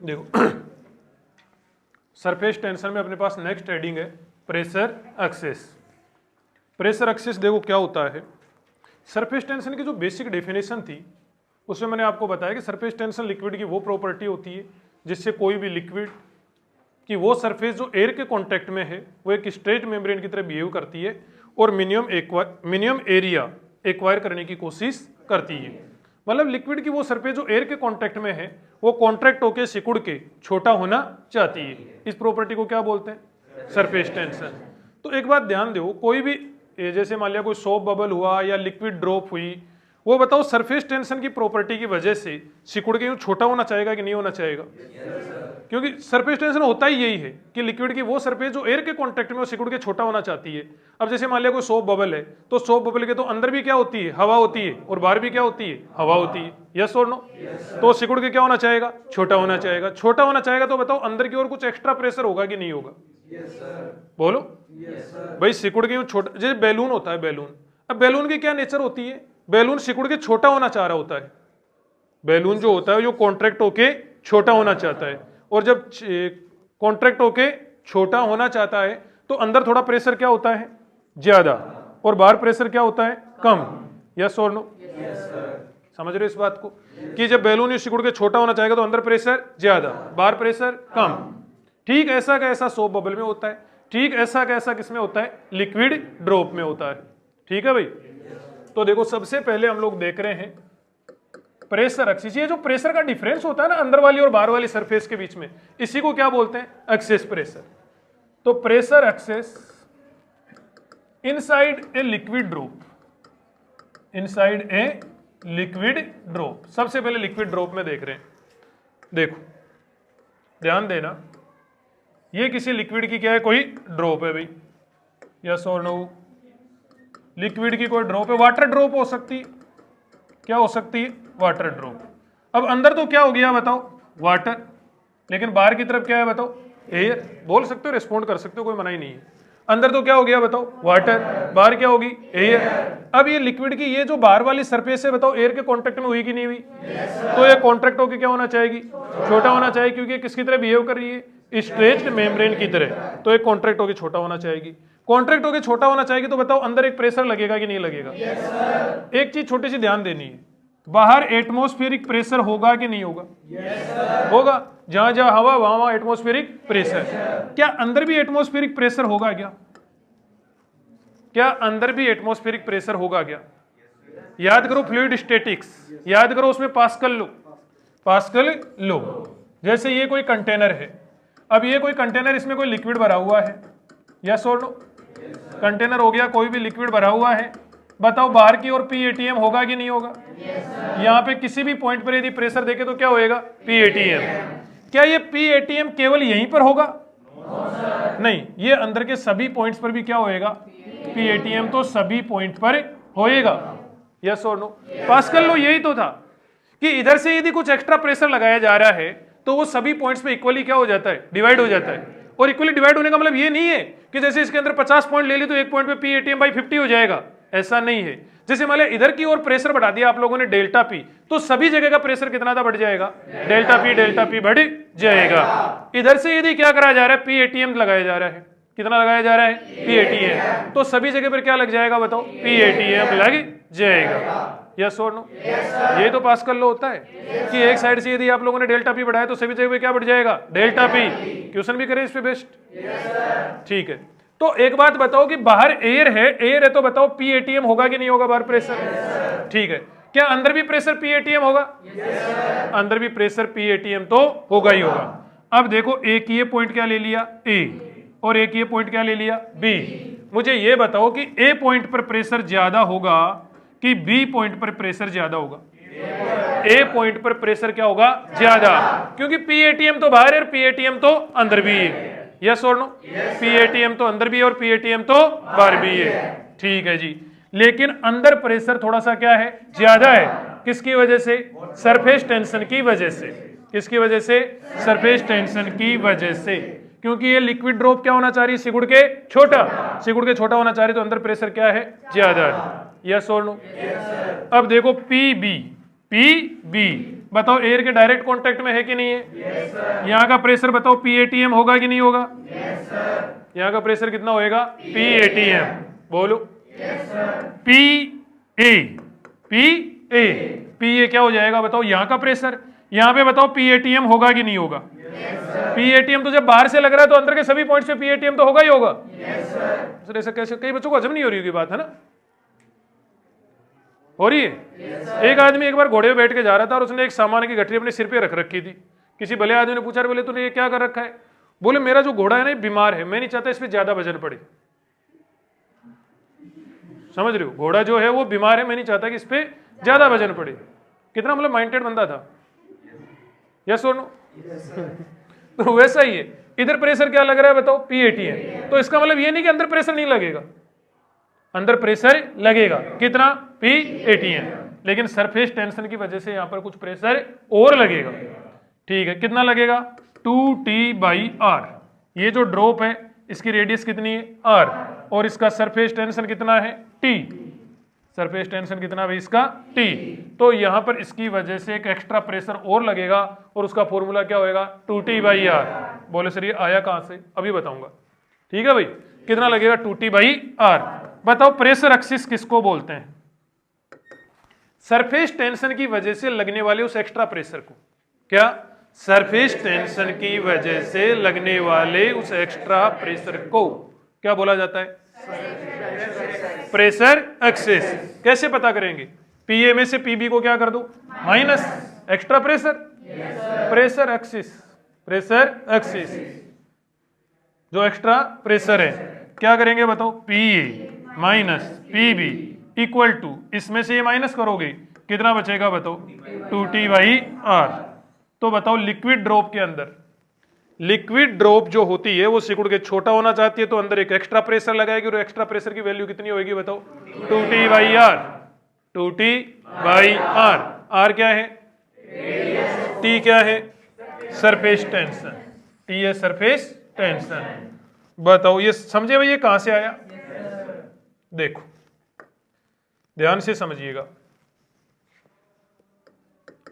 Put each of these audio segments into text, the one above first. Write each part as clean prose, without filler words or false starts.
देखो surface tension में अपने पास नेक्स्ट हेडिंग है प्रेशर एक्सेस। प्रेशर एक्सेस देखो क्या होता है। सरफेस टेंशन की जो बेसिक डेफिनेशन थी उसमें मैंने आपको बताया कि सरफेस टेंशन लिक्विड की वो प्रॉपर्टी होती है जिससे कोई भी लिक्विड कि वो सरफेस जो एयर के कांटेक्ट में है वो एक स्ट्रेट मेम्ब्रेन की तरह बिहेव करती है और मिनिमम एरिया एक्वायर करने की कोशिश करती है। मतलब लिक्विड की वो सरफेस जो एयर के कांटेक्ट में है वो कॉन्ट्रैक्ट होकर सिकुड़ के छोटा होना चाहती है। इस प्रॉपर्टी को क्या बोलते हैं? Surface tension. तो एक बात ध्यान दो, कोई भी जैसे मान लिया कोई सोप बबल हुआ या लिक्विड ड्रॉप हुई, वो बताओ सरफेस टेंशन की प्रॉपर्टी की वजह से सिकुड़ के यूं छोटा होना चाहेगा कि नहीं होना चाहेगा? क्योंकि सरफेस टेंशन होता ही यही है कि लिक्विड की वो सरफेस जो एयर के कांटेक्ट में वो सिकुड़ के छोटा होना चाहती है। अब जैसे मान लिया कोई सोप बबल है तो सोप बबल के तो अंदर भी क्या होती है? हवा होती है और बाहर भी क्या होती है? हवा होती है। यस और नो? तो सिकुड़ के क्या होना चाहेगा? छोटा होना चाहेगा। छोटा होना चाहेगा तो बताओ अंदर की ओर कुछ एक्स्ट्रा प्रेशर होगा कि नहीं होगा? बोलो भाई। सिकुड़ के छोटा, जैसे बैलून होता है, बैलून। अब बैलून की क्या नेचर होती है? बैलून सिकुड़ के छोटा होना चाह रहा होता है। बैलून जो होता है जो कॉन्ट्रैक्ट होके छोटा होना चाहता है, और जब कॉन्ट्रैक्ट होके छोटा होना चाहता है तो अंदर थोड़ा प्रेशर क्या होता है? ज्यादा, और बाहर प्रेशर क्या होता है? कम। यस और नो? समझ रहे हो इस बात को कि जब बैलून ये सिकुड़ के छोटा होना चाहेगा तो अंदर प्रेशर ज्यादा, बाहर प्रेशर कम। ठीक ऐसा का ऐसा सोप बबल में होता है, ठीक ऐसा का ऐसा किसमें होता है? लिक्विड ड्रॉप में होता है। ठीक है भाई। तो देखो सबसे पहले हम लोग देख रहे हैं प्रेशर एक्सेस। ये जो प्रेशर का डिफरेंस होता है ना अंदर वाली और बाहर वाली सरफेस के बीच में, इसी को क्या बोलते हैं? Excess pressure. तो pressure excess inside a liquid drop, inside a liquid drop. सबसे पहले लिक्विड ड्रॉप में देख रहे हैं। देखो ध्यान देना, ये किसी लिक्विड की क्या है? कोई ड्रॉप है भाई। यस और नो? लिक्विड की कोई ड्रॉप है, वाटर ड्रॉप हो सकती है। क्या हो सकती है? Water drop. अब अंदर तो क्या हो गया बताओ? वाटर। लेकिन बाहर की तरफ क्या है बताओ? एयर। बोल सकते हो, रिस्पॉन्ड कर सकते हो, कोई मना ही नहीं है। अंदर तो क्या हो गया बताओ? वाटर। बाहर क्या होगी? एयर। अब ये लिक्विड की ये जो बाहर वाली सरफेस है बताओ एयर के कांटेक्ट में हुई कि नहीं हुई? तो ये कांटेक्ट होकर क्या होना चाहेगी? छोटा होना चाहिए, क्योंकि ये किसकी तरह बिहेव कर रही है? स्ट्रेच्ड मेम्ब्रेन की तरह। तो एक कॉन्ट्रैक्ट होकर छोटा होना चाहेगी। कॉन्ट्रैक्ट होकर छोटा होना चाहिए तो बताओ अंदर एक प्रेशर लगेगा कि नहीं लगेगा? एक चीज छोटी सी ध्यान देनी है, बाहर एटमॉस्फेरिक प्रेशर होगा कि नहीं होगा? होगा। जहां जहां हवा वहां वहां एटमॉस्फेरिक प्रेशर। क्या अंदर भी एटमॉस्फेरिक प्रेशर होगा क्या? क्या अंदर भी एटमॉस्फेरिक प्रेशर होगा क्या? याद करो फ्लूइड स्टैटिक्स, याद करो उसमें पास्कल लो, पास्कल लो। जैसे ये कोई कंटेनर है, अब ये कोई कंटेनर, इसमें कोई लिक्विड भरा हुआ है। यस और नो? कंटेनर हो गया, कोई भी लिक्विड भरा हुआ है। बताओ बाहर की ओर PATM होगा कि नहीं होगा? यहाँ पे किसी भी पॉइंट पर यदि प्रेशर देखे तो क्या होएगा? PATM। क्या ये PATM केवल यहीं पर होगा? नहीं, ये अंदर के सभी पॉइंट्स पर भी क्या होएगा? PATM तो सभी पॉइंट पर होएगा। यस और नो? पास्कल लो यही तो था कि इधर से यदि कुछ एक्स्ट्रा प्रेशर लगाया जा रहा है तो वो सभी पॉइंट्स पे इक्वली क्या हो जाता है? डिवाइड हो जाता है। और इक्वली डिवाइड होने का मतलब ये नहीं है कि जैसे इसके अंदर 50 पॉइंट ले ली तो एक पॉइंट पे PATM/50 हो जाएगा, ऐसा नहीं है। जैसे मान लिया इधर की ओर प्रेशर बढ़ा दिया आप लोगों ने डेल्टा P, तो सभी जगह का प्रेशर कितना था? बढ़ जाएगा। डेल्टा P बढ़ जाएगा। इधर से यदि क्या करा जा रहा है? PATM लगाया जा रहा है। कितना लगाया जा रहा है? PATM। तो सभी जगह पर क्या लग जाएगा बताओ? PATM लग जाएगा। यस और नो? ये तो पास्कल लॉ होता है कि एक साइड से यदि आप लोगों ने डेल्टा P बढ़ाया तो सभी जगह पे क्या बढ़ जाएगा? Delta P। क्वेश्चन भी करें इस पे बेस्ट? ठीक है। तो एक बात बताओ कि बाहर एयर है तो बताओ PATM होगा कि नहीं होगा बाहर प्रेशर? ठीक है। क्या अंदर भी प्रेशर PATM होगा? अंदर भी प्रेशर PATM तो होगा ही होगा। अब देखो एक ये पॉइंट क्या ले लिया? A, और एक ये पॉइंट क्या ले लिया? B। मुझे ये बताओ कि A पॉइंट पर प्रेशर ज्यादा होगा कि B पॉइंट पर प्रेशर ज्यादा होगा? A पॉइंट पर प्रेशर क्या होगा? ज्यादा, क्योंकि PATM तो बाहर है और PATM तो अंदर भी है। यस और नो? PATM तो अंदर भी है और PATM तो बाहर भी है। ठीक है जी। लेकिन अंदर प्रेशर थोड़ा सा क्या है? ज्यादा है। किसकी वजह से? सरफेस टेंशन की वजह से। किसकी वजह से? सरफेस टेंशन की वजह से। क्योंकि ये लिक्विड ड्रॉप क्या होना चाह रही है? सिकुड़ के छोटा। सिकुड़ के छोटा होना चाह रही तो अंदर प्रेशर क्या है? ज्यादा है। यस और नो? अब देखो PB बताओ एयर के डायरेक्ट कांटेक्ट में है कि नहीं है? यहाँ का प्रेशर बताओ PATM होगा कि नहीं होगा? यहाँ का प्रेशर कितना होएगा? PATM। बोलो PA क्या हो जाएगा बताओ? यहाँ का प्रेशर। यहाँ पे बताओ PATM होगा कि नहीं होगा? PATM तो जब बाहर से लग रहा है तो अंदर के सभी पॉइंट्स पे PATM तो होगा ही होगा। सर ऐसा कैसे? कई बच्चों को हजम नहीं हो रही होगी बात, है ना? हो रही है। एक आदमी एक बार घोड़े पे बैठ के जा रहा था और उसने एक सामान की गठरी अपने सिर पे रख रखी थी। किसी भले आदमी ने पूछा, बोले तूने ये क्या कर रखा है? बोले मेरा जो घोड़ा है ना बीमार है, मैं नहीं चाहता इस पे ज्यादा वजन पड़े। समझ रहे हो? घोड़ा जो है वो बीमार है, मैं नहीं चाहता कि इस पे ज्यादा वजन पड़े। कितना मतलब माइंडेड बंदा था। यस और नो? तो वैसा ही है, इधर प्रेशर क्या लग रहा है बताओ? PATM। तो इसका मतलब ये नहीं कि अंदर प्रेशर नहीं लगेगा, अंदर प्रेशर लगेगा। कितना? PATM। लेकिन सरफेस टेंशन की वजह से यहां पर कुछ प्रेशर और लगेगा। ठीक है, कितना लगेगा? 2T/R। ये जो ड्रॉप है इसकी रेडियस कितनी है? R। और इसका सरफेस टेंशन कितना है? T। सरफेस टेंशन कितना है इसका? T। तो यहां पर इसकी वजह से एक एक्स्ट्रा प्रेशर और लगेगा और उसका फॉर्मूला क्या होएगा? 2T/R। बोले सर ये आया कहां से? अभी बताऊंगा। ठीक है भाई, कितना लगेगा? 2T/R। बताओ प्रेशर एक्सिस किसको बोलते हैं? सरफेस टेंशन की वजह से लगने वाले उस एक्स्ट्रा प्रेशर को क्या? सरफेस टेंशन की वजह से लगने वाले उस एक्स्ट्रा प्रेशर को क्या बोला जाता है? Pressure axis. कैसे पता करेंगे? PA में से PB को क्या कर दो? Minus extra pressure, pressure excess. Pressure excess जो एक्स्ट्रा प्रेशर है क्या करेंगे बताओ? PA minus PB equal to, इसमें से ये माइनस करोगे कितना बचेगा बताओ? 2T/R। तो बताओ लिक्विड ड्रॉप के अंदर, लिक्विड ड्रॉप जो होती है वो सिकुड़ के छोटा होना चाहती है तो अंदर एक एक्स्ट्रा प्रेशर लगाएगी और एक्स्ट्रा प्रेशर की वैल्यू कितनी होगी बताओ? 2T/R। 2T/R। R क्या है? T क्या है? Surface tension. T है सरफेस टेंशन। बताओ ये समझे भाई, ये कहां से आया? देखो ध्यान से समझिएगा,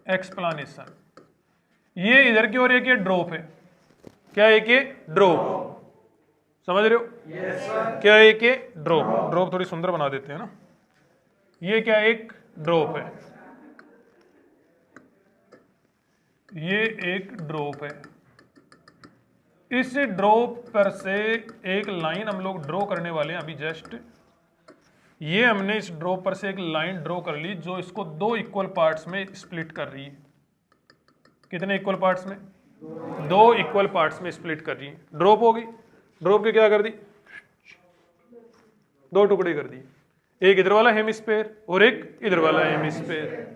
एक्सप्लेनेशन। ये इधर की ओर एक ये ड्रॉप है, क्या एक ये ड्रॉप? समझ रहे हो? क्या एक ये ड्रॉप? ड्रॉप थोड़ी सुंदर बना देते हैं ना। ये क्या एक ड्रॉप है, ये एक ड्रॉप है। इस ड्रॉप पर से एक लाइन हम लोग ड्रॉ करने वाले हैं अभी जस्ट। ये हमने इस ड्रॉप पर से एक लाइन ड्रॉ कर ली जो इसको दो इक्वल पार्ट्स में स्प्लिट कर रही है। कितने इक्वल पार्ट्स में? दो इक्वल पार्ट्स में स्प्लिट कर रही है। ड्रॉप होगी, ड्रॉप के क्या कर दी? दो टुकड़े कर दिए, एक इधर वाला हेमिस्फीयर और एक इधर वाला हेमिस्फीयर।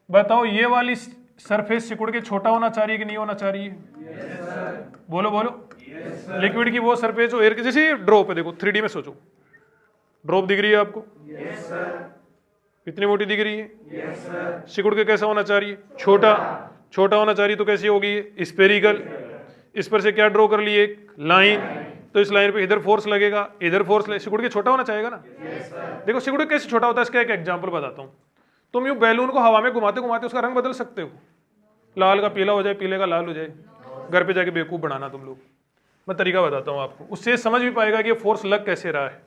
बताओ ये वाली सरफेस सिकुड़ के छोटा होना चाह रही है कि नहीं होना चाह रही है? बोलो बोलो। लिक्विड की वो सरफेस जो एयर की, जैसे ड्रॉप है, देखो 3D में सोचो, ड्रॉप दिख रही है आपको? इतनी मोटी दिख रही है। सिकुड़ के कैसा होना चाह रही है? छोटा। छोटा होना चाह रही है तो कैसी होगी? स्फेरिकल। इस पर से क्या ड्रॉ कर ली? एक लाइन। तो इस लाइन पे इधर फोर्स लगेगा, इधर फोर्स लगे, सिकुड़ के छोटा होना चाहेगा ना। देखो सिकुड़ के कैसे छोटा होता है इसका एक एग्जांपल बताता हूं। तुम यूं बैलून को हवा में घुमाते घुमाते उसका रंग बदल सकते हो, लाल का पीला हो जाए, पीले का लाल हो जाए। घर पे जाके बेवकूफ बनाना तुम लोग। मैं तरीका बताता हूं आपको, उससे समझ भी पाएगा कि ये फोर्स लग कैसे रहा है।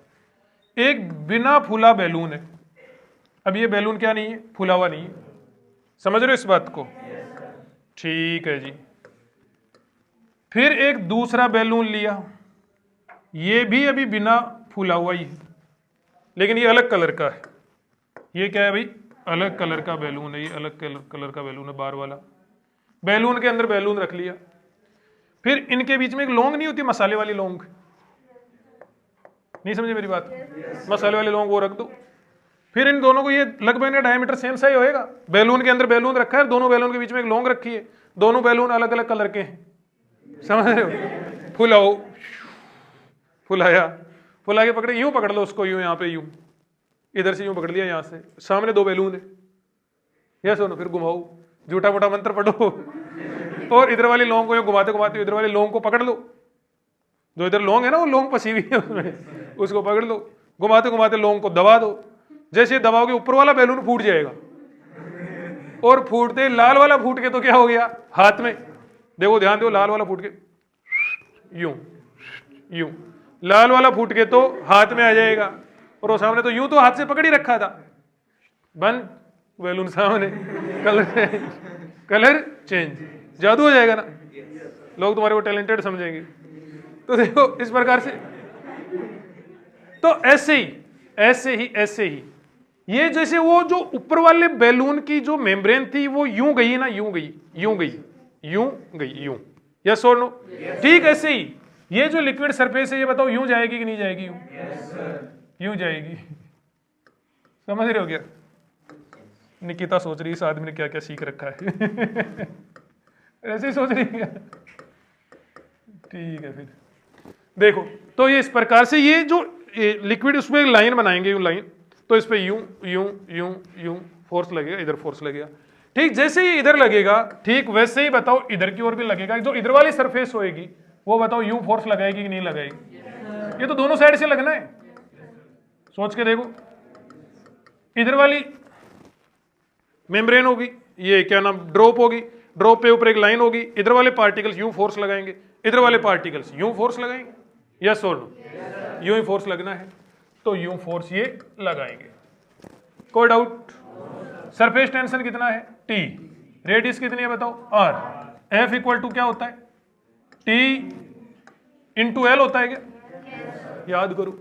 एक बिना फूला बैलून है। अब ये बैलून क्या नहीं है? फूला हुआ नहीं है। समझ रहे हो इस बात को? ठीक है जी। फिर एक दूसरा बैलून लिया, ये भी अभी बिना फूला हुआ ही है, लेकिन ये अलग कलर का है। ये क्या है भाई? अलग कलर का बैलून है। ये अलग कलर का बैलून है, बार वाला। बैलून के अंदर बैलून रख लिया। फिर इनके बीच में एक लौंग नहीं होती, मसाले वाली लौंग? नहीं समझे मेरी बात? मसाले वाली लौंग वो रख दो। फिर इन दोनों को, ये लगभग डायमीटर सेम सा ही होएगा। बैलून के अंदर बैलून रखा है, दोनों बैलून के बीच में एक लौंग रखी है। दोनों बैलून अलग अलग कलर के हैं। समझ रहे हो? फुलाओ, फुलाया, फुला के पकड़े, यूं पकड़ लो उसको, यूं यहाँ पे, यूं इधर से यूं पकड़ लिया, यहाँ से सामने दो बैलून है। यह सुनो, फिर घुमाओ, झूठा मोटा मंत्र पढ़ो और इधर वाली लौंग को यूं घुमाते घुमाते इधर वाली लौंग को पकड़ लो। जो इधर लौंग है ना, वो लौंग फंसी हुई है उसमें, उसको पकड़ लो। घुमाते घुमाते लौंग को दबा दो। जैसे दबाओगे ऊपर वाला बैलून फूट जाएगा। और फूटते लाल वाला फूट के तो क्या हो गया हाथ में, देखो ध्यान दो, लाल वाला फूट के यूं यूं, लाल वाला फूट के तो हाथ में आ जाएगा, और वो सामने तो यूं तो हाथ से पकड़ ही रखा था, बंद बैलून सामने, कलर चेंज, जादू हो जाएगा ना, लोग तुम्हारे को टैलेंटेड समझेंगे। तो देखो इस प्रकार से, तो ऐसे ही ये जैसे वो जो ऊपर वाले बैलून की जो मेम्ब्रेन थी वो यूं गई ना, यूं गई, यस और नो, ठीक ऐसे ही ये जो लिक्विड सरफेस है ये बताओ यूं जाएगी कि नहीं जाएगी, यूं जाएगी, समझ रहे हो क्या? निकिता सोच रही है इस आदमी ने क्या क्या सीख रखा है ऐसे ही सोच रही है, ठीक है। फिर देखो तो ये इस प्रकार से ये जो लिक्विड उसमें लाइन बनाएंगे, यूं लाइन, तो इस पे यूं फोर्स लगेगा, इधर फोर्स लगेगा, ठीक जैसे ही इधर लगेगा ठीक वैसे ही बताओ इधर की ओर भी लगेगा, जो इधर वाली सरफेस होएगी वो बताओ यूं फोर्स लगाएगी कि नहीं लगाएगी, ये तो दोनों साइड से लगना है, सोच के देखो, इधर वाली मेम्ब्रेन होगी, ये क्या नाम ड्रॉप होगी, ड्रॉप पे ऊपर एक लाइन होगी, इधर वाले पार्टिकल्स यूं फोर्स लगाएंगे, इधर वाले पार्टिकल्स यूं फोर्स लगाएंगे, यस और नो, यूं ही फोर्स लगना है तो यूं फोर्स ये लगाएंगे, कोई डाउट? सरफेस टेंशन कितना है T, रेडियस कितनी है बताओ R, F इक्वल टू क्या होता है T इंटू L होता है क्या, याद करो,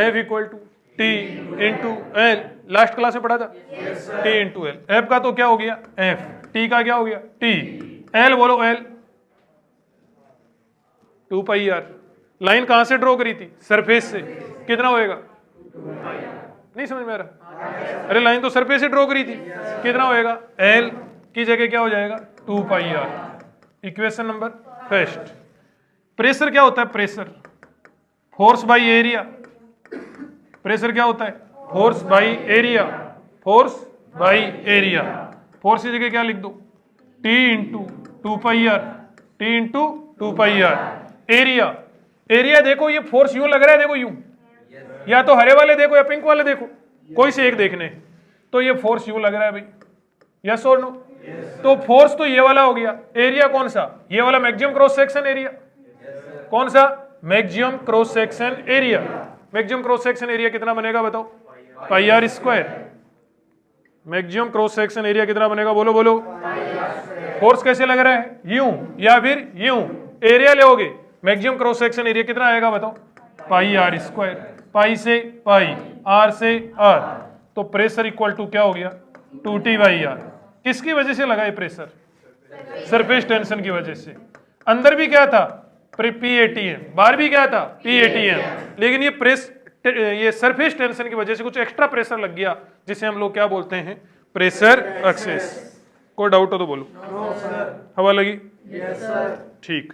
F equal to T into L, last class में पढ़ा था, T इंटू L, F का तो क्या हो गया F, T का क्या हो गया T, L बोलो L, 2 पाई R, लाइन कहां से ड्रॉ करी थी सरफेस से, कितना होएगा, नहीं समझ में आ रहा, अरे लाइन तो सरफेस से ड्रॉ करी थी, कितना होएगा L की जगह क्या हो जाएगा 2 पाई R, equation number first. Pressure क्या होता है, pressure force by area, pressure क्या होता है force by area, force by area, force की जगह क्या लिख दो T इंटू 2 पाई R, T इंटू 2 पाई R, एरिया, एरिया देखो ये फोर्स यूं लग रहा है, देखो यूं, या तो हरे वाले देखो या पिंक वाले देखो, कोई से एक देखने, तो ये फोर्स यूं लग रहा है भाई, यस और नो, तो फोर्स तो ये वाला हो गया, एरिया कौन सा, ये वाला मैक्सिमम क्रॉस सेक्शन एरिया, कौन सा maximum cross section area, maximum cross section area कितना बनेगा बताओ pi r square, maximum cross section area कितना बनेगा बोलो बोलो, फोर्स कैसे लग रहा है यूं या फिर यूं, एरिया लोगे मैक्सिमम क्रॉस सेक्शन एरिया कितना आएगा बताओ पाई आर स्क्वायर, पाई से पाई, आर से आर, तो प्रेशर इक्वल टू क्या हो गया 2T बाई आर, किसकी वजह से लगा ये प्रेशर, सरफेस टेंशन की वजह से, अंदर भी क्या था PATM, बाहर भी क्या था PATM, लेकिन ये सरफेस टेंशन की वजह से कुछ एक्स्ट्रा प्रेशर लग गया, जिसे हम लोग क्या बोलते हैं प्रेशर एक्सेस। कोई डाउट हो तो बोलो, हवा लगी, ठीक,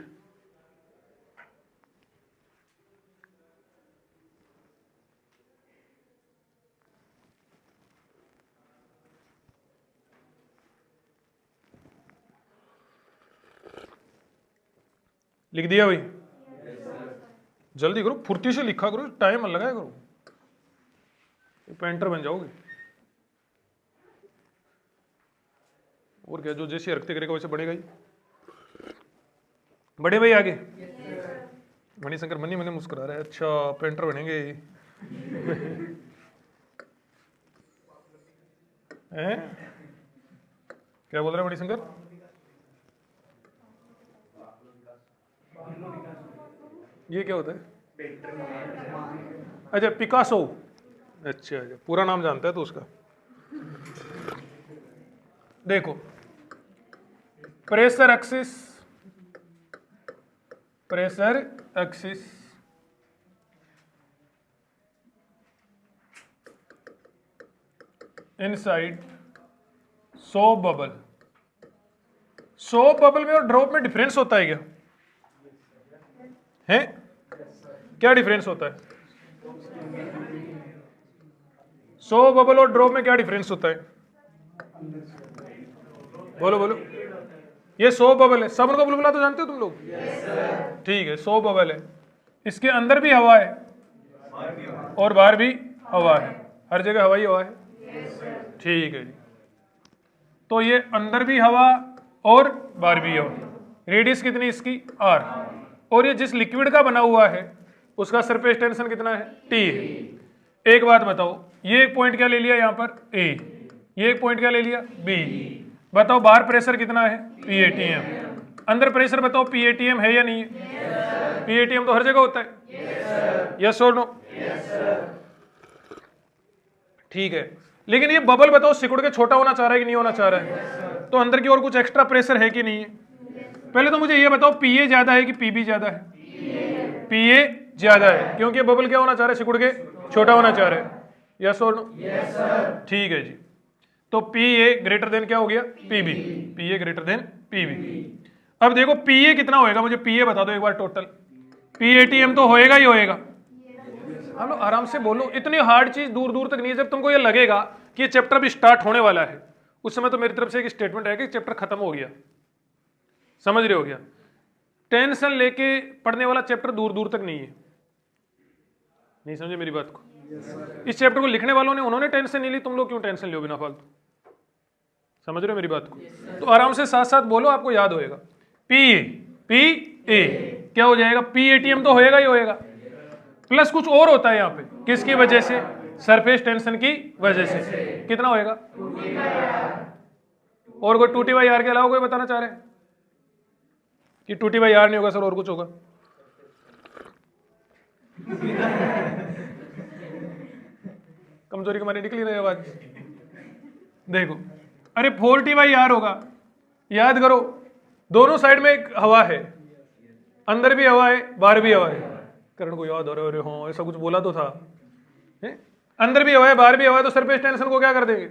लिख दिया भाई, जल्दी करो, फुर्ती से लिखा करो, टाइम मत लगाया करो, पेंटर बन जाओगे, और क्या, जो जैसे हरकतें करेगा वैसे बढ़ेगा ही। बड़े भाई आगे, मणिशंकर मनी मनी मुस्कुरा रहा है, अच्छा पेंटर बनेंगे हैं? क्या बोल रहा है मणिशंकर, ये क्या होता है, अच्छा पिकासो, अच्छा अच्छा पूरा नाम जानता है तो उसका, देखो pressure excess, pressure axis inside soap bubble, soap bubble में और ड्रॉप में डिफरेंस होता है क्या, है क्या डिफरेंस होता है, सोप बबल और ड्रॉप में क्या डिफरेंस होता है, बोलो बोलो, ये सोप बबल है, साबुन का बुलबुला तो जानते हो तुम लोग, ठीक है सोप बबल है, इसके अंदर भी हवा है और बाहर भी हवा है, हर जगह हवा ही हवा है, ठीक है जी। तो ये अंदर भी हवा और बाहर भी हवा। रेडियस कितनी इसकी r, और ये जिस लिक्विड का बना हुआ है उसका सरफेस टेंशन कितना है T है। एक बात बताओ, ये एक पॉइंट क्या ले लिया यहाँ पर A, ये एक पॉइंट क्या ले लिया B। बताओ बाहर प्रेशर कितना है PATM, अंदर प्रेशर बताओ PATM है या नहीं है? PATM तो हर जगह होता है, यस और नो? ठीक है, लेकिन ये बबल बताओ सिकुड़ के छोटा होना चाह रहा है कि नहीं होना चाह रहा है? तो अंदर की ओर कुछ एक्स्ट्रा प्रेशर है कि नहीं है? पहले तो मुझे ये बताओ PA ज्यादा है कि PB ज्यादा है? PA ज्यादा है, क्योंकि बबल क्या होना चाह रहा है, सिकुड़ के छोटा होना चाह रहा है, यस और नो? ठीक है जी, तो PA ग्रेटर देन क्या हो गया PB, PA greater than PB। अब देखो PA कितना होएगा, मुझे PA बता दो एक बार टोटल। PATM तो होएगा ही होएगा। हम लोग आराम से बोलो, इतनी हार्ड चीज दूर दूर तक नहीं है। जब तुमको ये लगेगा कि ये चैप्टर भी स्टार्ट होने वाला है, उस समय तो मेरी तरफ से एक स्टेटमेंट है कि चैप्टर खत्म हो गया, समझ रहे हो गया? टेंशन लेके पढ़ने वाला चैप्टर दूर दूर तक नहीं है। नहीं समझे मेरी बात को? इस चैप्टर को लिखने वालों ने, उन्होंने टेंशन नहीं ली, तुम लोग क्यों टेंशन लो बिना फालतू? समझ रहे हो मेरी बात को? तो आराम से साथ साथ बोलो, आपको याद होएगा। PA क्या हो जाएगा, PATM तो होएगा ही होएगा, प्लस कुछ और होता है यहाँ पे, किसकी वजह से? सरफेस टेंशन की वजह से। कितना होएगा? और कोई 2T/R के अलावा कोई बताना चाह रहे हैं कि 2T/R नहीं होगा सर, और कुछ होगा? कमजोरी की मारी निकली रही आवाज। देखो, अरे 4T/R होगा, याद करो, दोनों साइड में एक हवा है, अंदर भी हवा है बाहर भी हवा है। करण को याद हो रहा है, अरे हाँ ऐसा कुछ बोला तो था। अंदर भी हवा है बाहर भी हवा है, तो सरफेस टेंशन को क्या कर देंगे,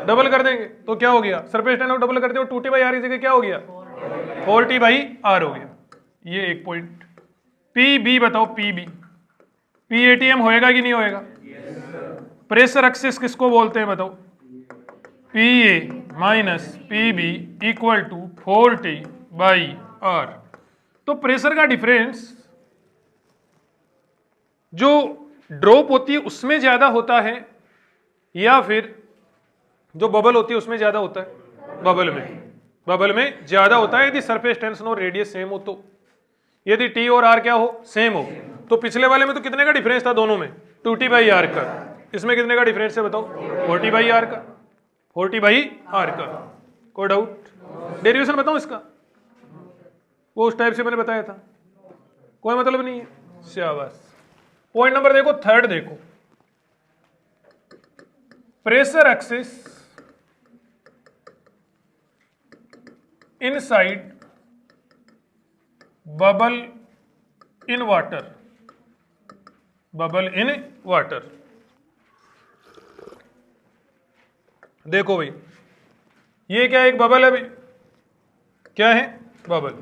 डबल कर देंगे। तो क्या हो गया, सरफेस टेंशन को डबल करते हो 2T/R की जगह क्या हो गया, 4T/R हो गया। ये एक पॉइंट। PB बताओ, PATM होएगा कि नहीं होएगा? प्रेशर एक्सिस किसको बोलते हैं बताओ? PA minus PB equal to 4T/R। तो प्रेशर का डिफरेंस जो ड्रॉप होती है उसमें ज्यादा होता है, या फिर जो बबल होती है उसमें ज्यादा होता है? बबल में ज्यादा होता है, यदि सरफेस टेंशन और रेडियस सेम हो तो। यदि T और R क्या हो, सेम हो। तो पिछले वाले में तो कितने का डिफरेंस था दोनों में, 2T/R का। इसमें कितने का डिफरेंस है बताओ, 4T/R का, 4T/R का। कोई डाउट? डेरिवेशन बताऊं इसका? वो उस टाइप से मैंने बताया था, कोई मतलब नहीं है। शाबाश। पॉइंट नंबर देखो, थर्ड देखो, pressure axis inside bubble in water, bubble in water. देखो भाई, ये क्या है, एक बबल है भाई, क्या है, बबल,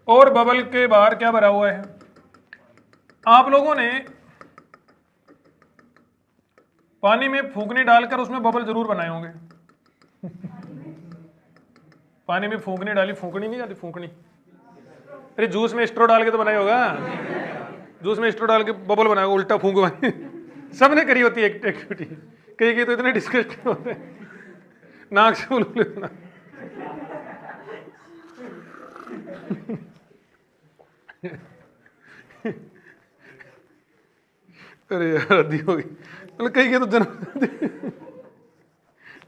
और बबल के बाहर क्या भरा हुआ है? आप लोगों ने पानी में फूंकनी डालकर उसमें बबल जरूर बनाए होंगे। पानी में फूंकनी डाली, फूंकनी नहीं आती, फूंकनी। अरे जूस में स्ट्रो डाल के तो बनाया होगा, जूस में स्ट्रो डाल के बबल बनाया, उल्टा फूंक बने। सबने करी होती है एक्टिविटी, कई तो इतने डिस्कस्टिंग होते हैं, नाक से बुलबुले बना। अरे यार हद्दी हो गई। मतलब कई के तो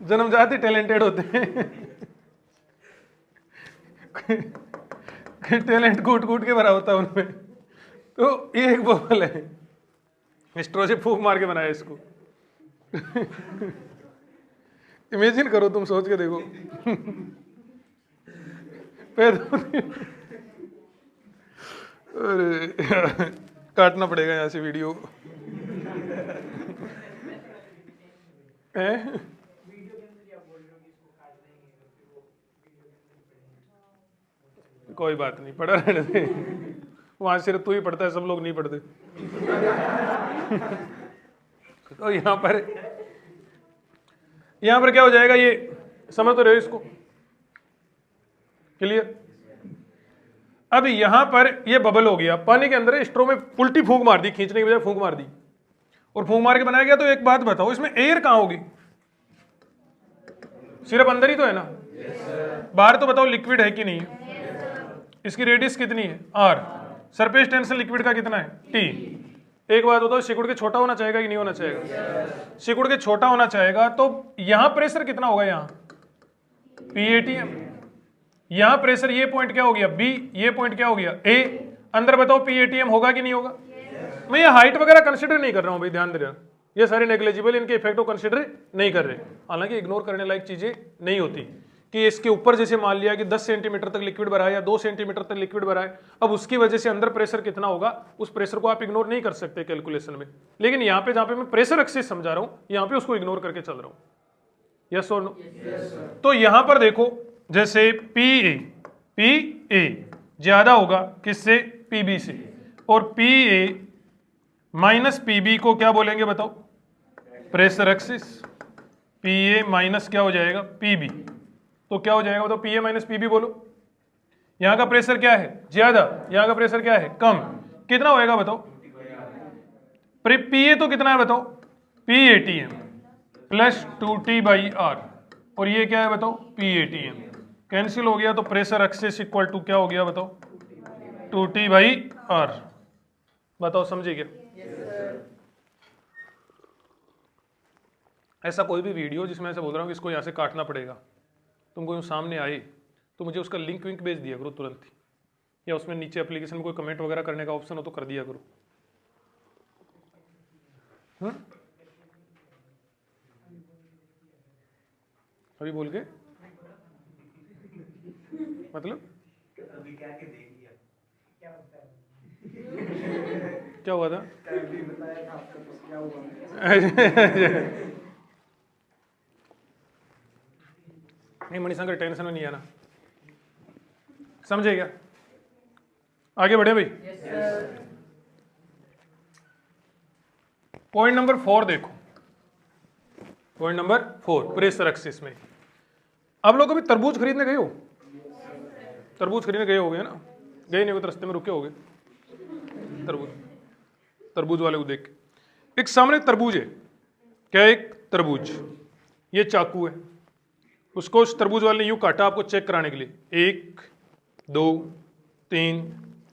जन्म जाते टैलेंटेड होते हैं, टैलेंट कूट कूट के भरा होता है उनमें। तो ये एक बबल है, स्ट्रो से फूंक मार के बनाया इसको। इमेजिन करो, तुम सोच के देखो। अरे काटना पड़ेगा यहाँ से वीडियो। कोई बात नहीं, पढ़ा रहने दे, वहां सिर्फ तू ही पढ़ता है, सब लोग नहीं पढ़ते। तो यहाँ पर क्या हो जाएगा, ये समझ तो रहे हो इसको, क्लियर? अब यहां पर ये बबल हो गया, पानी के अंदर स्ट्रो में उल्टी फूंक मार दी, खींचने की बजाय फूंक मार दी, और फूंक मार के बनाया गया। तो एक बात बताओ, इसमें एयर कहां होगी? सिर्फ अंदर ही तो है ना, बाहर तो बताओ लिक्विड है कि नहीं है। इसकी रेडियस कितनी है r, सरफेस टेंशन लिक्विड का कितना है t। एक बात बताओ, सिकुड़ के छोटा होना चाहेगा कि नहीं होना चाहेगा, सिकुड़ के छोटा होना चाहेगा, तो यहां प्रेशर कितना होगा, यहां PATM, यहां प्रेशर, ये पॉइंट क्या हो गया B, ये पॉइंट क्या हो गया A, अंदर बताओ PATM होगा कि नहीं होगा। मैं ये हाइट वगैरह कंसिडर नहीं कर रहा हूं भाई, ध्यान दे रहा, ये सारे नेग्लिजिबल, इनके इफेक्ट को कंसिडर नहीं कर रहे। हालांकि इग्नोर करने लायक चीजें नहीं होती कि इसके ऊपर जैसे मान लिया कि 10 सेंटीमीटर तक लिक्विड भरा है या 2 सेंटीमीटर तक लिक्विड भरा है, अब उसकी वजह से अंदर प्रेशर कितना होगा, उस प्रेशर को आप इग्नोर नहीं कर सकते कैलकुलेशन में। लेकिन यहाँ पे जहाँ पे मैं प्रेशर एक्सिस समझा रहा हूँ, यहाँ पे उसको इग्नोर करके चल रहा हूँ। यस और नो? तो यहां पर देखो, जैसे PA ज्यादा होगा किससे, PB से, और PA माइनस PB को क्या बोलेंगे बताओ, प्रेशर एक्सिस। PA माइनस क्या हो जाएगा PB, तो क्या हो जाएगा बताओ, PA माइनस PB बोलो। यहां का प्रेशर क्या है ज्यादा, यहां का प्रेशर क्या है कम, कितना होएगा बताओ, PA तो कितना है बताओ, PATM प्लस 2T/R, और ये क्या है बताओ PATM, कैंसिल हो गया, तो प्रेशर एक्सिस इक्वल टू क्या हो गया बताओ 2T/R। बताओ समझे क्या? ऐसा कोई भी वीडियो जिसमें ऐसे बोल रहा हूँ कि इसको यहाँ से काटना पड़ेगा, तुमको सामने आए तो मुझे उसका लिंक विंक भेज दिया करो तुरंत ही, या उसमें नीचे एप्लीकेशन में कोई कमेंट वगैरह करने का ऑप्शन हो तो कर दिया करो। अभी बोल के मतलब क्या हुआ था? नहीं मणिशंकर, टेंशन में नहीं आना, समझे क्या? आगे बढ़े भाई। पॉइंट नंबर 4 देखो, पॉइंट नंबर 4 प्रेशर एक्सिस में। आप लोग अभी तरबूज खरीदने गए हो, तरबूज खरीदने गए होगे ना, गए नहीं हो तो रास्ते में रुके होगे, तरबूज वाले को देख के। एक सामने तरबूज है, क्या एक तरबूज, ये चाकू है, उसको उस तरबूज वाले ने यूं काटा आपको चेक कराने के लिए, 1 2 3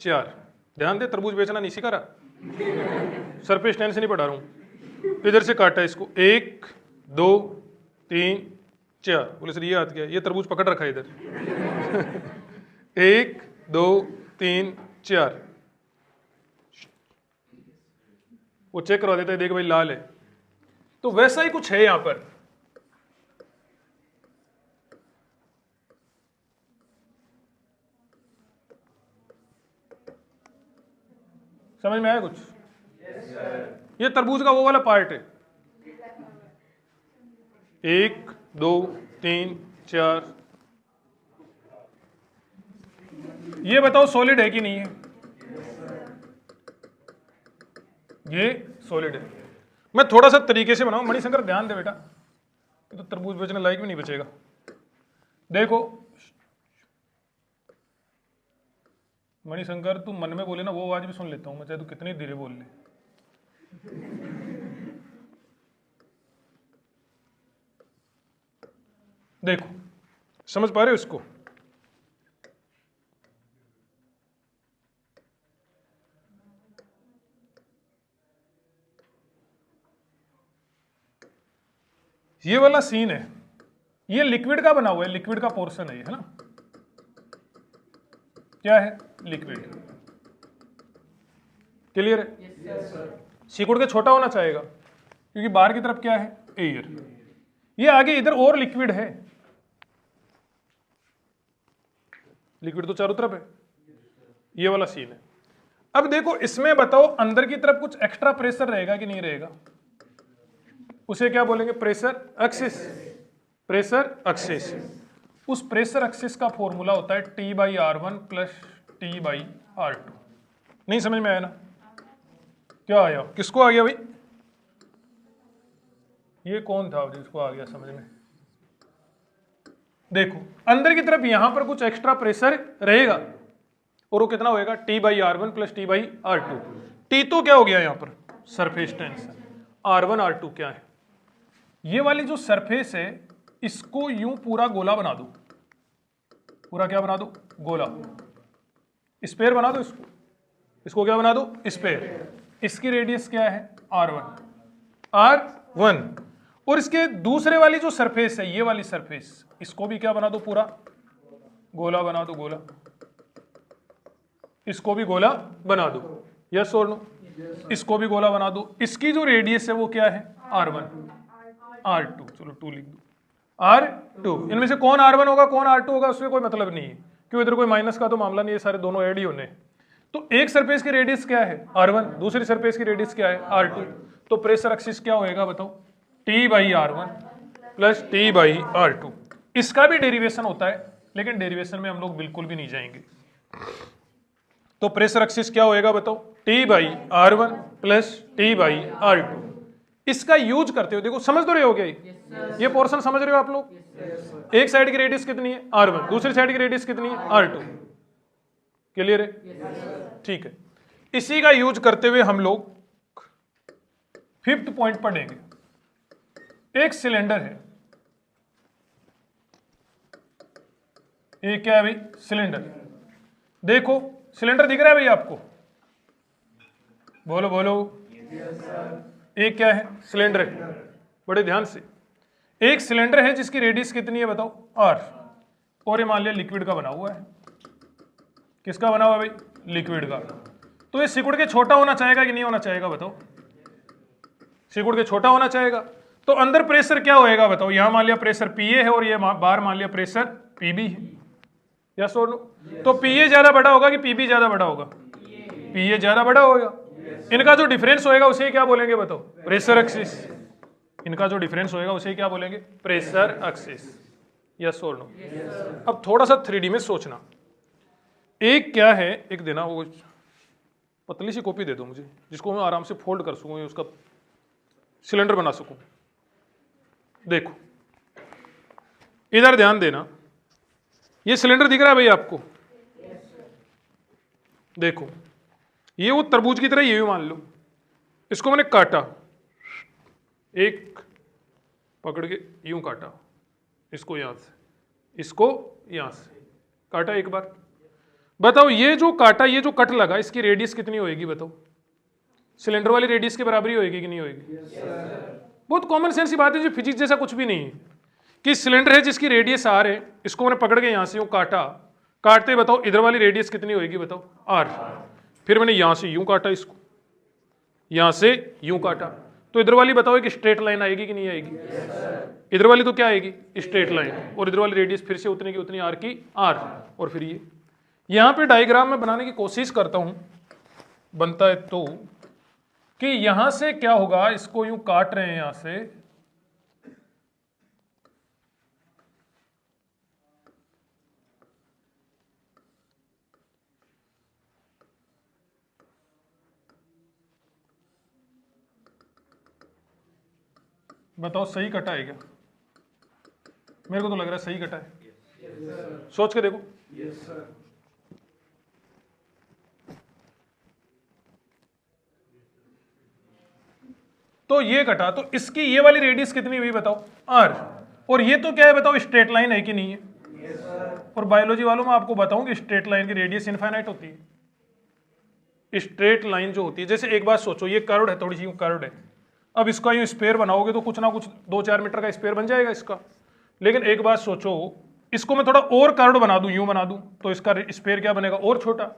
4। ध्यान दे, तरबूज बेचना नहीं सिखा रहा, सरफेस टेंशन से नहीं पढ़ा रहा हूं। इधर से काटा इसको, 1 2 3 4। बोले सर ये हाथ क्या है, ये तरबूज पकड़ रखा है इधर। 1 2 3 4, वो चेक करवा देता है, देख भाई लाल है। तो वैसा ही कुछ है यहां पर, समझ में आया कुछ? ये तरबूज का वो वाला पार्ट है, 1 2 3 4। ये बताओ सॉलिड है कि नहीं है? ये सॉलिड है। मैं थोड़ा सा तरीके से बनाऊं, मणिशंकर ध्यान दे बेटा, तो तरबूज बेचने लायक भी नहीं बचेगा। देखो मणिशंकर, तू मन में बोले ना वो आवाज भी सुन लेता हूं मैं, चाहे तू कितनी धीरे बोल ले। देखो समझ पा रहे हो इसको? ये वाला सीन है, ये लिक्विड का बना हुआ है, लिक्विड का पोर्शन है ये, है ना? क्या है? लिक्विड। क्लियर है? सिकुड़ के छोटा होना चाहेगा क्योंकि बाहर की तरफ क्या है? एयर। ये आगे इधर और लिक्विड है, लिक्विड तो चारों तरफ है, ये वाला सीन है। अब देखो इसमें बताओ अंदर की तरफ कुछ एक्स्ट्रा प्रेशर रहेगा कि नहीं रहेगा? उसे क्या बोलेंगे? Pressure excess. प्रेशर एक्सिस, उस प्रेशर एक्सिस का फॉर्मूला होता है T/R1 प्लस T/R2। नहीं समझ में आया ना? क्या आया? किसको आ गया भाई? ये कौन था जिसको आ गया समझ में? देखो अंदर की तरफ यहां पर कुछ एक्स्ट्रा प्रेशर रहेगा और वो कितना होएगा? T/R1 plus T/R2। T तो क्या हो गया यहां पर? Surface tension. R1 R2 क्या है? ये वाली जो सरफेस है इसको यूं पूरा गोला बना दो, पूरा क्या बना दो, गोला, स्पेयर बना दो इसको, इसको क्या बना दो, स्पेयर। इसकी रेडियस क्या है, R1 और इसके दूसरे वाली जो सरफेस है, ये वाली सरफेस, इसको भी क्या बना दो, पूरा गोला बना दो, गोला, इसको भी गोला बना दो, यस और नो, इसको भी गोला बना दो। इसकी जो रेडियस है वो क्या है, R1, R2, चलो 2 लिख दो, R2। इनमें से कौन R1 होगा कौन R2 होगा उसमें कोई मतलब नहीं है, क्यों, इधर कोई माइनस का तो मामला नहीं है, सारे दोनों ऐड ही होने। तो एक सरफेस की रेडियस क्या है, R1, दूसरी सरफेस की रेडियस क्या है, R2। तो प्रेशर एक्सिस क्या होएगा बताओ, T/R1 प्लस T/R2। इसका भी डेरिवेशन होता है, लेकिन डेरिवेशन में हम लोग बिल्कुल भी नहीं जाएंगे। तो प्रेशर एक्सिस क्या होएगा बताओ, T/R1 प्लस T/R2। इसका यूज करते हो, देखो समझ तो रहे हो क्या, ये पोर्शन समझ रहे हो आप लोग। एक साइड की रेडियस कितनी है, R1, दूसरी साइड की रेडियस कितनी है, R2। क्लियर है, ठीक है। इसी का यूज करते हुए हम लोग 5th पॉइंट पढ़ेंगे। एक सिलेंडर है, ये क्या है भाई, सिलेंडर। देखो सिलेंडर दिख रहा है भाई आपको, बोलो बोलो, एक क्या है, सिलेंडर है। बड़े ध्यान से, एक सिलेंडर है जिसकी रेडियस कितनी है बताओ, R, और ये मान लिया लिक्विड का बना हुआ है। किसका बना हुआ है भाई, लिक्विड का। तो ये सिकुड़ के छोटा होना चाहेगा कि नहीं होना चाहेगा बताओ, सिकुड़ के छोटा होना चाहेगा। तो अंदर प्रेशर क्या होएगा बताओ, यहां मान लिया प्रेशर PA है और ये बाहर मान लिया प्रेशर PB है, यस और नो। तो PA ज्यादा बड़ा होगा कि PB ज्यादा बड़ा होगा, PA ज्यादा बड़ा होगा। इनका जो डिफरेंस होएगा उसे क्या बोलेंगे बताओ, प्रेशर एक्सिस। इनका जो डिफरेंस होएगा उसे क्या बोलेंगे, प्रेशर एक्सिस, यस और नो। अब थोड़ा सा 3D में सोचना। एक क्या है, एक देना वो पतली सी कॉपी दे दो मुझे, जिसको मैं आराम से फोल्ड कर सकूं, उसका सिलेंडर बना सकूं। देखो इधर ध्यान देना, ये सिलेंडर दिख रहा है भाई आपको, देखो ये वो तरबूज की तरह ये भी मान लो, इसको मैंने काटा, एक पकड़ के यूं काटा, इसको यहां से, इसको यहां से काटा एक बार। बताओ ये जो काटा, ये जो कट लगा, इसकी रेडियस कितनी होएगी बताओ, सिलेंडर वाली रेडियस के बराबर ही होएगी कि नहीं होएगी। बहुत कॉमन सेंस की बात है, जो फिजिक्स जैसा कुछ भी नहीं है, कि सिलेंडर है जिसकी रेडियस R है, इसको मैंने पकड़ के यहां से यूं काटा, काटते बताओ इधर वाली रेडियस कितनी होएगी बताओ, R। फिर मैंने यहां से यूं काटा, इसको यहां से यूं काटा, तो इधर वाली बताओ कि स्ट्रेट लाइन आएगी कि नहीं आएगी। इधर वाली तो क्या आएगी, स्ट्रेट लाइन, और इधर वाली रेडियस फिर से उतनी की उतनी R की R। और फिर ये यहां पे डायग्राम में बनाने की कोशिश करता हूं, बनता है तो कि यहां से क्या होगा, इसको यूं काट रहे हैं यहां से, बताओ सही कटा है क्या, मेरे को तो लग रहा है सही कटा है, सोच के देखो। तो ये कटा, तो इसकी ये वाली रेडियस कितनी हुई बताओ, R। और ये तो क्या है बताओ, स्ट्रेट लाइन है कि नहीं है। और बायोलॉजी वालों में आपको बताऊं कि स्ट्रेट लाइन की रेडियस इनफाइनाइट होती है। स्ट्रेट लाइन जो होती है, जैसे एक बात सोचो, ये कर्व्ड है, थोड़ी सी कर्व्ड है, अब इसका यूं स्पेयर बनाओगे तो कुछ ना कुछ 2-4 मीटर का स्पेयर बन जाएगा इसका। लेकिन एक बात सोचो, इसको मैं थोड़ा और कर्व्ड बना दूं, यूं बना दूं, तो इसका स्पेयर क्या बनेगा, और छोटा।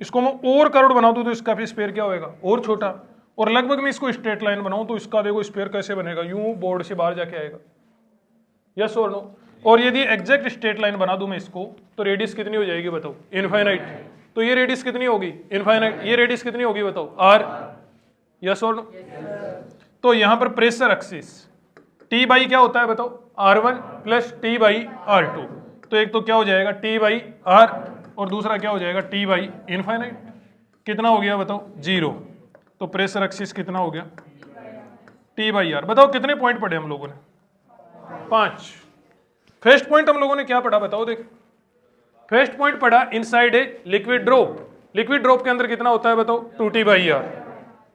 इसको मैं और कर्व्ड बना दूं तो इसका फिर स्पेयर क्या होएगा, और छोटा। और लगभग मैं इसको स्ट्रेट लाइन बनाऊं तो इसका देखो स्पेयर कैसे बनेगा, यूं बोर्ड से बाहर जाके आएगा, यस और नो। और यदि एग्जैक्ट स्ट्रेट लाइन बना दूं मैं इसको, तो रेडियस कितनी हो जाएगी बताओ, इनफाइनाइट। तो ये रेडियस कितनी होगी, इनफाइनाइट। ये रेडियस कितनी होगी बताओ, R, यस और नो। तो यहां पर प्रेशर एक्सिस T/ क्या होता है बताओ, R1 प्लस T/R2। तो एक तो क्या हो जाएगा T/R, और दूसरा क्या हो जाएगा T/इनफाइनाइट। कितना हो गया बताओ, 0। तो प्रेशर एक्सिस कितना हो गया, T/R। बताओ कितने पॉइंट पढ़े हम लोगों ने, 5। फर्स्ट पॉइंट हम लोगों ने क्या पढ़ा बताओ, देख फर्स्ट पॉइंट पढ़ा inside a liquid drop. Liquid drop के अंदर कितना होता है बताओ, 2T/R।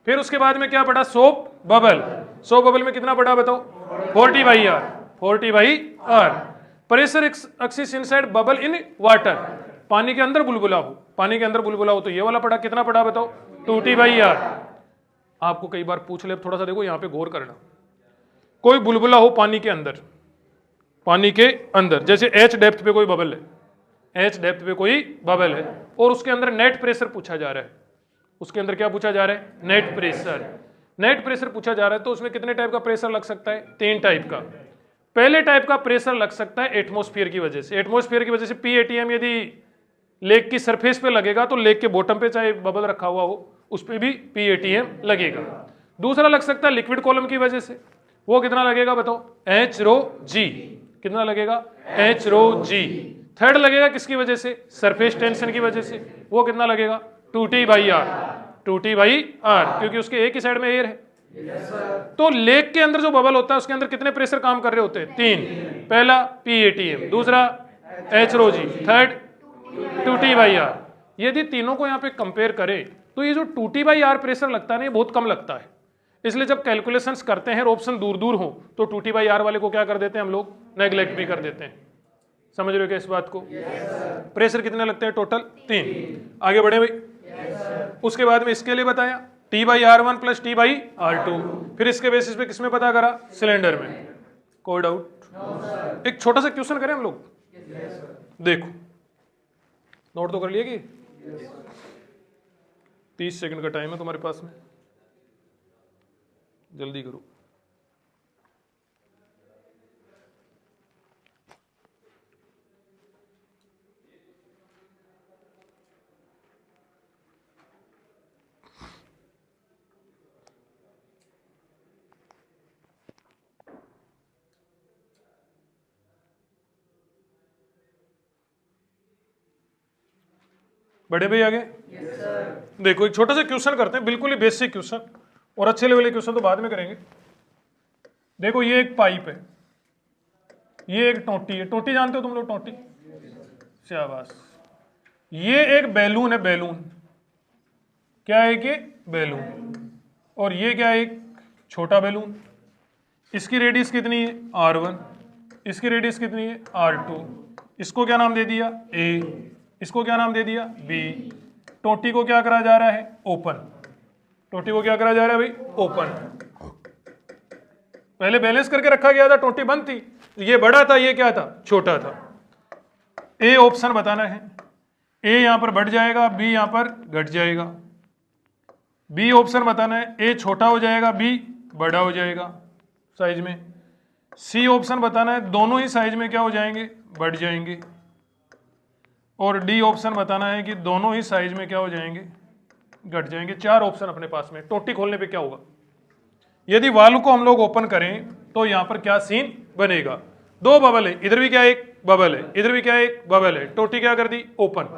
फिर उसके बाद में क्या पढ़ा, सोप बबल। सोप बबल में कितना पढ़ा बताओ, 4T/R। 40/R। Pressure axis inside bubble in water, पानी के अंदर बुलबुला हो, पानी के अंदर बुलबुला हो तो ये वाला पड़ा, कितना पड़ा बताओ, 2T/R। आपको कई बार पूछ ले, थोड़ा सा देखो यहाँ पे गौर करना, कोई बुलबुला हो पानी के अंदर, पानी के अंदर, जैसे H डेप्थ पे कोई बबल है, H डेप्थ पे कोई बबल है और उसके अंदर नेट प्रेशर पूछा जा रहा है, उसके अंदर क्या पूछा जा रहा है, नेट प्रेशर। नेट प्रेशर पूछा जा रहा है तो उसमें कितने टाइप का प्रेशर लग सकता है, 3 टाइप का। पहले टाइप का प्रेशर लग सकता है एटमॉस्फेयर की वजह से, एटमॉस्फेयर की वजह से PATM यदि लेक की सरफेस पे लगेगा तो लेक के बॉटम पे चाहे बबल रखा हुआ हो उस पर भी PATM लगेगा। दूसरा लग सकता है लिक्विड कॉलम की वजह से, वो कितना लगेगा बताओ, HρG, कितना लगेगा, HρG। थर्ड लगेगा किसकी वजह से, सरफेस टेंशन की वजह से, वो कितना लगेगा, 2T/R, 2T/R, क्योंकि उसके एक ही साइड में एयर है। तो लेक के अंदर जो बबल होता है उसके अंदर कितने प्रेशर काम कर रहे होते हैं, 3। पहला PATM, दूसरा HρG, थर्ड 2T/R। यदि तीनों को यहाँ पे कंपेयर करें तो ये जो 2T/R प्रेशर लगता है ना, ये बहुत कम लगता है। इसलिए जब कैलकुलेशंस करते हैं ऑप्शन दूर दूर हो तो 2T/R वाले को क्या कर देते हैं हम लोग, नेग्लेक्ट भी कर देते हैं। समझ रहे हो क्या इस बात को? प्रेशर कितने लगते हैं टोटल, 3। आगे बढ़े भाई। उसके बाद में इसके लिए बताया T/R1 प्लस T/R2, फिर इसके बेसिस पे किसमें पता करा, सिलेंडर में। कोई डाउट? एक छोटा सा क्वेश्चन करें हम लोग, देखो नोट तो कर लिए कि 30 सेकंड का टाइम है तुम्हारे पास में, जल्दी करो। बड़े भाई आगे। देखो एक छोटा सा क्वेश्चन करते हैं, बिल्कुल ही बेसिक क्वेश्चन, और अच्छे लेवल के क्वेश्चन तो बाद में करेंगे। देखो ये एक पाइप है, ये एक टोटी है, टोटी जानते हो तुम लोग, टोटी, शाबाश। ये एक बैलून है, बैलून क्या है कि बैलून, और ये क्या है, एक छोटा बैलून। इसकी रेडियस कितनी है, R1, इसकी रेडियस कितनी है, R2। इसको क्या नाम दे दिया, A, इसको क्या नाम दे दिया, B। टोटी को क्या करा जा रहा है, ओपन। टोटी को क्या करा जा रहा है भाई, ओपन। पहले बैलेंस करके रखा गया था, टोटी बंद थी, ये बड़ा था, ये क्या था, छोटा था। ए ऑप्शन बताना है, ए यहां पर बढ़ जाएगा, बी यहां पर घट जाएगा। बी ऑप्शन बताना है, ए छोटा हो जाएगा, बी बड़ा हो जाएगा साइज में। सी ऑप्शन बताना है, दोनों ही साइज में क्या हो जाएंगे, बढ़ जाएंगे। और डी ऑप्शन बताना है कि दोनों ही साइज में क्या हो जाएंगे, घट जाएंगे। 4 ऑप्शन अपने पास में। टोटी खोलने पे क्या होगा, यदि वाल्व को हम लोग ओपन करें तो यहां पर क्या सीन बनेगा, 2 बबल है, इधर भी क्या एक बबल है, इधर भी क्या एक बबल है, टोटी क्या कर दी, ओपन।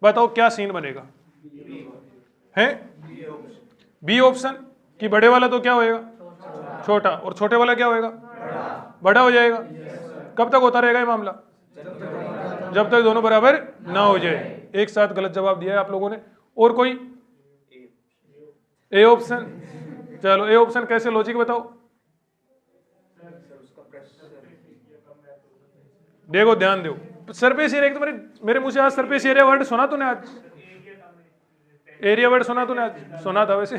बताओ क्या सीन बनेगा, है बी ऑप्शन कि बड़े वाला तो क्या होएगा, छोटा, और छोटे वाला क्या होएगा, बड़ा हो जाएगा। कब तक होता रहेगा ये मामला, जब तक दोनों बराबर ना हो जाए। एक साथ गलत जवाब दिया है आप लोगों ने। और कोई, ए ऑप्शन, चलो ए ऑप्शन कैसे, लॉजिक बताओ। देखो ध्यान दो, सरफेस एरिया, तुम्हारे मेरे मुंह से आज सरफेस एरिया वर्ड सुना तूने, आज एरिया वर्ड सुना तूने, आज सुना था वैसे।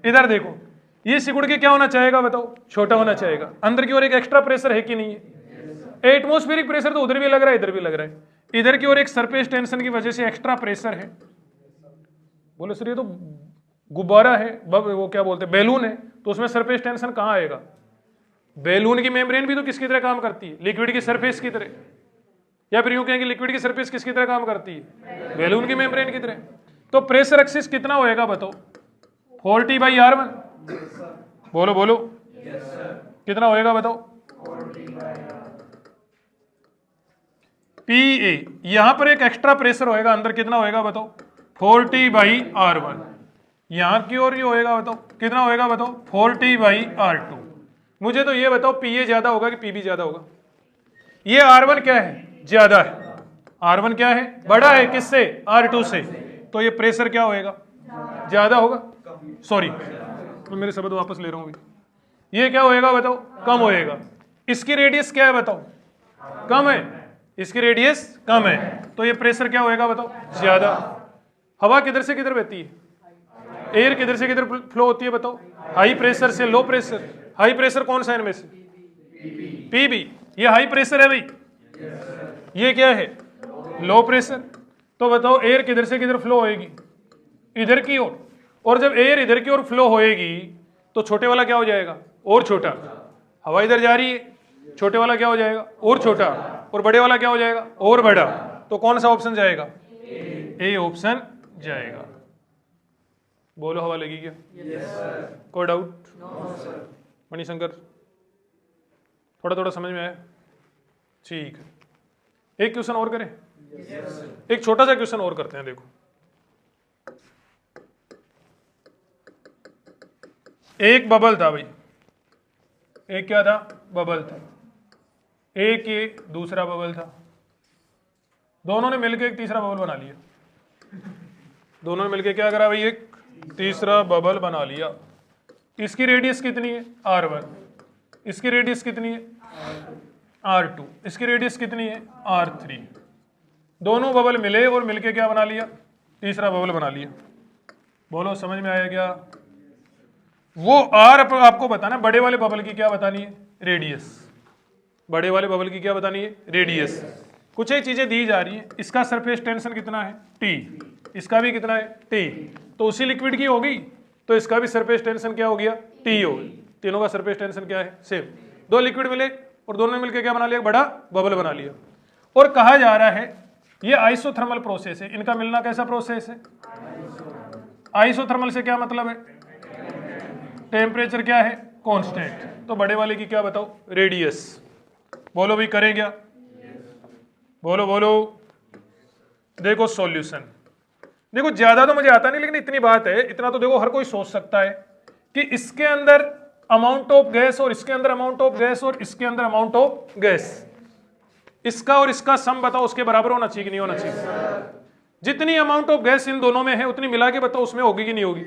इधर देखो, ये सिकुड़ के क्या होना चाहेगा बताओ, छोटा होना चाहेगा। अंदर की ओर एक एक्स्ट्रा प्रेशर है कि नहीं है, एटमॉस्फेरिक प्रेशर तो उधर भी लग रहा है, इधर भी लग रहा है। इधर की ओर एक सरफेस टेंशन की वजह से एक्स्ट्रा प्रेशर है। बोले सर ये तो गुब्बारा है, वो क्या बोलते हैं, बैलून है, तो उसमें सरफेस टेंशन कहाँ आएगा। बैलून की मेम्ब्रेन भी तो किसकी तरह काम करती है, लिक्विड की सरफेस की तरह, या फिर यूं कहेंगे लिक्विड की सरफेस किसकी तरह काम करती है, बैलून की मेम्ब्रेन की तरह। तो प्रेशर एक्सिस कितना होएगा बताओ, 40/R1। बोलो बोलो, कितना होएगा बताओ, PA। यहां पर एक एक्स्ट्रा प्रेशर होएगा, अंदर कितना होएगा बताओ, 40/R1। यहां की ओर ये होएगा बताओ, कितना होएगा बताओ, 40/R2। मुझे तो ये बताओ PA ज्यादा होगा कि PB ज्यादा होगा। ये R1 क्या है, ज्यादा है, R1 क्या है, बड़ा है, किससे, R2 से। तो ये प्रेशर क्या होएगा, ज्यादा होगा। सॉरी मैं मेरे शब्द वापस ले रहा हूं, ये क्या होएगा बताओ, कम होएगा। इसकी रेडियस क्या है बताओ, कम है, इसकी रेडियस कम है, तो ये प्रेशर क्या होएगा बताओ, ज्यादा। हवा किधर से किधर बहती है, एयर किधर से किधर फ्लो होती है बताओ, हाई प्रेशर से लो प्रेशर। हाई प्रेशर कौन सा है इनमें से, पीबी, ये हाई प्रेशर है भाई, ये क्या है, लो प्रेशर। तो बताओ एयर किधर से किधर फ्लो होएगी, इधर की ओर, और जब एयर इधर की ओर फ्लो होएगी तो छोटे वाला क्या हो जाएगा, और छोटा। हवा इधर जा रही है, छोटे वाला क्या हो जाएगा, और छोटा, और बड़े वाला क्या हो जाएगा, और बड़ा। तो कौन सा ऑप्शन जाएगा, ए ऑप्शन जाएगा। बोलो हवा लगी क्या, कोई डाउट, मणिशंकर थोड़ा थोड़ा समझ में आया, ठीक है। एक क्वेश्चन और करें, एक छोटा सा क्वेश्चन और करते हैं। देखो एक बबल था भाई, एक क्या था, बबल था, एक ये दूसरा बबल था, दोनों ने मिलकर एक तीसरा बबल बना लिया। दोनों ने मिलकर क्या करा भाई, एक तीसरा बबल बना लिया। इसकी रेडियस कितनी है, R1, इसकी रेडियस कितनी है, R2, इसकी रेडियस कितनी है, R3। दोनों बबल मिले और मिलके क्या बना लिया, तीसरा बबल बना लिया। बोलो समझ में आया क्या। वो R आपको बताना, बड़े वाले बबल की क्या बतानी है, रेडियस। बड़े वाले बबल की क्या बतानी है, रेडियस। कुछ एक चीजें दी जा रही है, इसका सरफेस टेंशन कितना है, T, इसका भी कितना है, T, तो उसी लिक्विड की होगी, तो इसका भी सरफेस टेंशन क्या हो गया, T हो गया। तीनों का सरफेस टेंशन क्या है, सेम। दो लिक्विड मिले और दोनों ने मिलकर क्या बना लिया, बड़ा बबल बना लिया। और कहा जा रहा है ये आइसोथर्मल प्रोसेस है, इनका मिलना कैसा प्रोसेस है, आइसोथर्मल से क्या मतलब है, टेम्परेचर क्या है, कांस्टेंट। तो बड़े वाले की क्या बताओ, रेडियस। बोलो भी करें क्या, बोलो बोलो। देखो सॉल्यूशन, देखो ज्यादा तो मुझे आता नहीं, लेकिन इतनी बात है, इतना तो देखो हर कोई सोच सकता है कि इसके अंदर अमाउंट ऑफ गैस और इसके अंदर अमाउंट ऑफ गैस और इसके अंदर अमाउंट ऑफ गैस, इसका और इसका सम बताओ उसके बराबर होना चाहिए कि नहीं होना चाहिए। जितनी अमाउंट ऑफ गैस इन दोनों में है उतनी मिला के बताओ उसमें होगी कि नहीं होगी।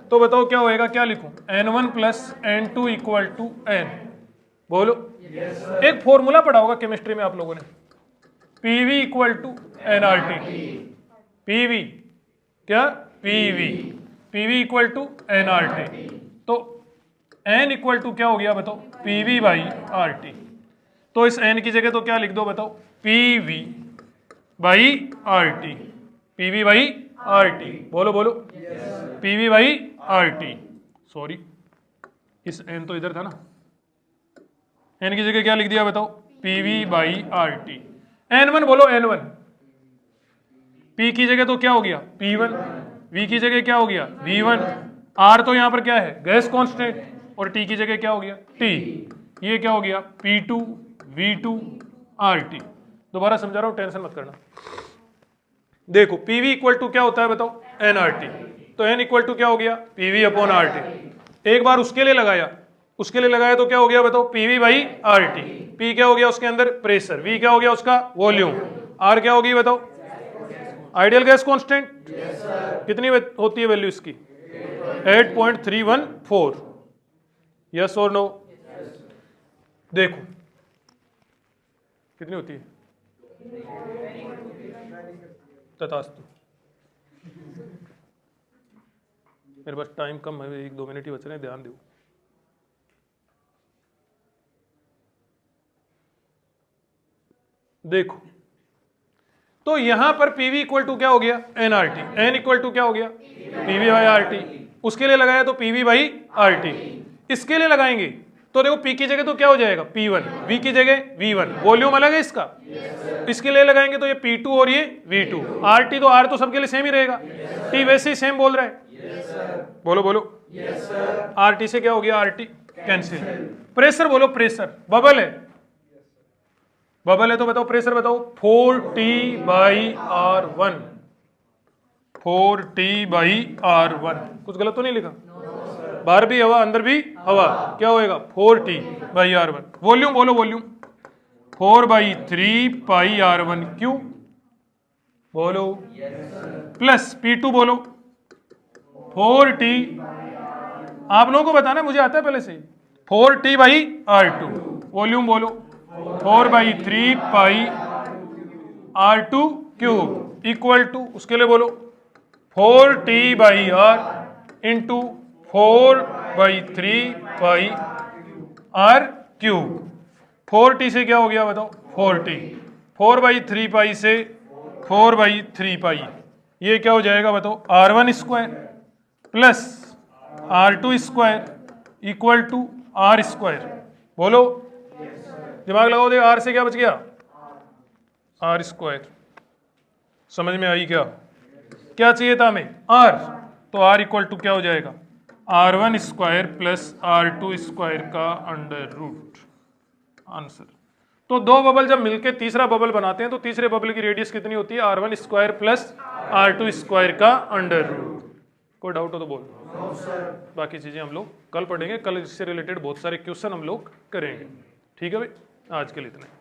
तो बताओ क्या होएगा, क्या लिखूं, N1 plus N2 equal to N। बोलो एक फॉर्मूला पढ़ा होगा केमिस्ट्री में आप लोगों ने, PV equal to nRT। PV क्या, PV इक्वल टू nRT। तो N इक्वल टू क्या हो गया बताओ, PV बाई RT। तो इस N की जगह तो क्या लिख दो बताओ, PV by RT, PV by RT। बोलो बोलो, PV बाई RT। सॉरी इस N तो इधर था ना, N की जगह क्या लिख दिया बताओ, PV बाई RT। N1 बोलो, N1, P की जगह तो क्या हो गया, P1, V की जगह क्या हो गया, V1, R तो यहां पर क्या है, गैस कांस्टेंट, और T की जगह क्या हो गया, T, ये क्या हो गया, P2 V2 RT। दोबारा समझा रहा हूं, टेंशन मत करना। देखो PV इक्वल टू क्या होता है बताओ, nRT। तो N इक्वल टू क्या हो गया, PV अपॉन RT। एक बार उसके लिए लगाया, उसके लिए लगाया तो क्या हो गया बताओ, PV बाई RT। P क्या हो गया उसके अंदर, प्रेशर। V क्या हो गया उसका, वॉल्यूम। R क्या होगी बताओ, आइडियल गैस कांस्टेंट। कितनी होती है वैल्यू इसकी, 8.314। यस और नो। देखो कितनी होती है, तथास्तु। मेरे पास टाइम कम है, 1-2 मिनट ही बच रहे हैं, ध्यान दो। देखो तो यहां पर PV इक्वल टू क्या हो गया, nRT। N इक्वल टू क्या हो गया, PV बाई RT। उसके लिए लगाया तो PV बाई RT। इसके लिए लगाएंगे तो देखो P की जगह तो क्या हो जाएगा, P1, V की जगह V1, वॉल्यूम अलग है इसका। इसके लिए लगाएंगे तो ये P2 और ये V2। RT तो R तो सबके लिए सेम ही रहेगा, T वैसे ही सेम बोल रहा है। बोलो बोलो, RT से क्या हो गया, RT कैंसिल। प्रेशर बोलो, प्रेशर, बबल है, बबल है तो बताओ प्रेशर बताओ, 4T by R1, 4T by R1। कुछ गलत तो नहीं लिखा, बाहर भी हवा अंदर भी हवा, क्या होएगा 4T बाई R1। वॉल्यूम बोलो, वॉल्यूम 4/3 पाई R1 क्यू। बोलो प्लस P2 बोलो 4T। आप लोगों को बताना, मुझे आता है पहले से, 4t/r2, वॉल्यूम बोलो 4/3πr2 क्यूब इक्वल टू, उसके लिए बोलो 4t/r into 4/3πr cube. 4t से क्या हो गया बताओ 4t, 4/3π से 4/3π, ये क्या हो जाएगा बताओ r1 square plus r2 square equal to r square. बोलो दिमाग लगाओ, दे r से क्या बच गया r स्क्वायर। समझ में आई क्या? क्या चाहिए था हमें r, तो r इक्वल टू क्या हो जाएगा r1 square plus r2 square का अंडर रूट। आंसर। तो दो बबल जब मिलके तीसरा बबल बनाते हैं तो तीसरे बबल की रेडियस कितनी होती है r1 square plus r2 square का अंडर रूट। कोई डाउट हो तो बोल। बाकी चीजें हम लोग कल पढ़ेंगे, कल इससे रिलेटेड बहुत सारे क्वेश्चन हम लोग करेंगे। ठीक है भाई, आज के लिए इतना ही।